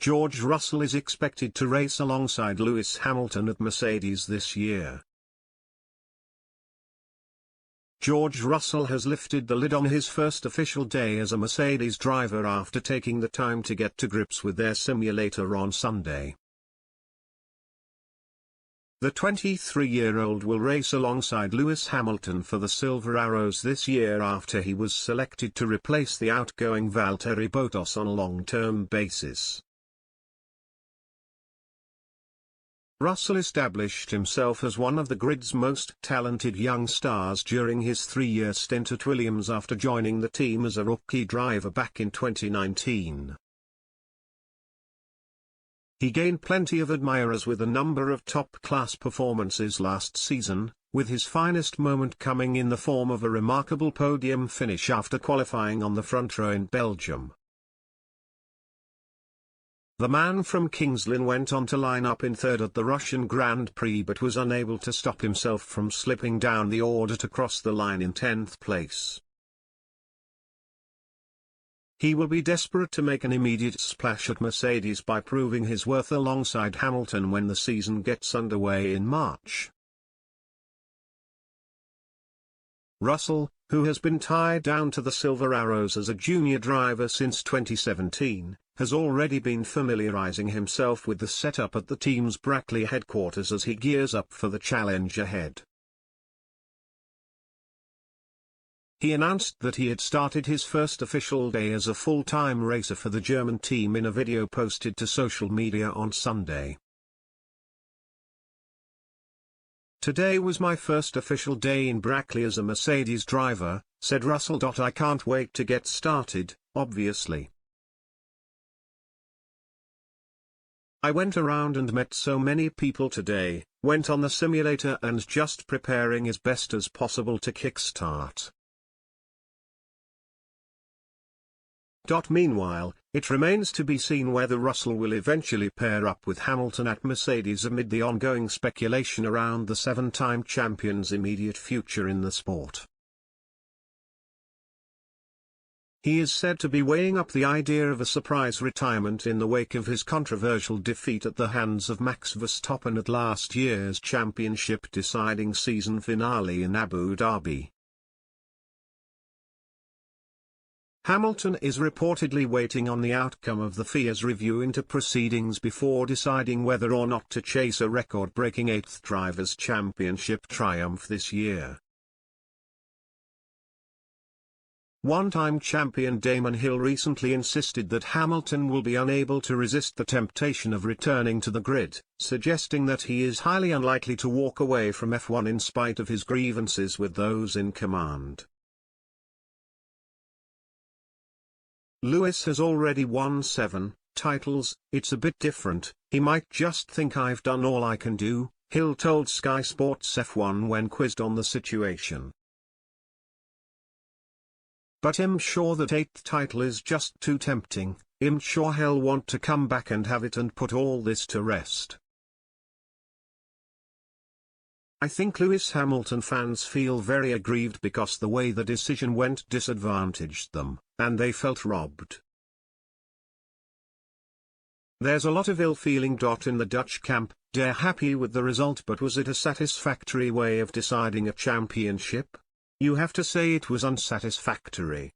George Russell is expected to race alongside Lewis Hamilton at Mercedes this year. George Russell has lifted the lid on his first official day as a Mercedes driver after taking the time to get to grips with their simulator on Sunday. The 23-year-old will race alongside Lewis Hamilton for the Silver Arrows this year after he was selected to replace the outgoing Valtteri Bottas on a long-term basis. Russell established himself as one of the grid's most talented young stars during his 3-year stint at Williams after joining the team as a rookie driver back in 2019. He gained plenty of admirers with a number of top-class performances last season, with his finest moment coming in the form of a remarkable podium finish after qualifying on the front row in Belgium. The man from Kings Lynn went on to line up in third at the Russian Grand Prix but was unable to stop himself from slipping down the order to cross the line in 10th place. He will be desperate to make an immediate splash at Mercedes by proving his worth alongside Hamilton when the season gets underway in March. Russell, who has been tied down to the Silver Arrows as a junior driver since 2017, has already been familiarizing himself with the setup at the team's Brackley headquarters as he gears up for the challenge ahead. He announced that he had started his first official day as a full-time racer for the German team in a video posted to social media on Sunday. "Today was my first official day in Brackley as a Mercedes driver," said Russell. "I can't wait to get started, obviously. I went around and met so many people today, went on the simulator and just preparing as best as possible to kickstart." Meanwhile, it remains to be seen whether Russell will eventually pair up with Hamilton at Mercedes amid the ongoing speculation around the 7-time champion's immediate future in the sport. He is said to be weighing up the idea of a surprise retirement in the wake of his controversial defeat at the hands of Max Verstappen at last year's championship-deciding season finale in Abu Dhabi. Hamilton is reportedly waiting on the outcome of the FIA's review into proceedings before deciding whether or not to chase a record-breaking 8th Drivers' Championship triumph this year. One-time champion Damon Hill recently insisted that Hamilton will be unable to resist the temptation of returning to the grid, suggesting that he is highly unlikely to walk away from F1 in spite of his grievances with those in command. "Lewis has already won 7 titles, it's a bit different, he might just think I've done all I can do," Hill told Sky Sports F1 when quizzed on the situation. "But I'm sure that 8th title is just too tempting, I'm sure he'll want to come back and have it and put all this to rest. I think Lewis Hamilton fans feel very aggrieved because the way the decision went disadvantaged them, and they felt robbed. There's a lot of ill feeling. In the Dutch camp, they're happy with the result, but was it a satisfactory way of deciding a championship? You have to say it was unsatisfactory.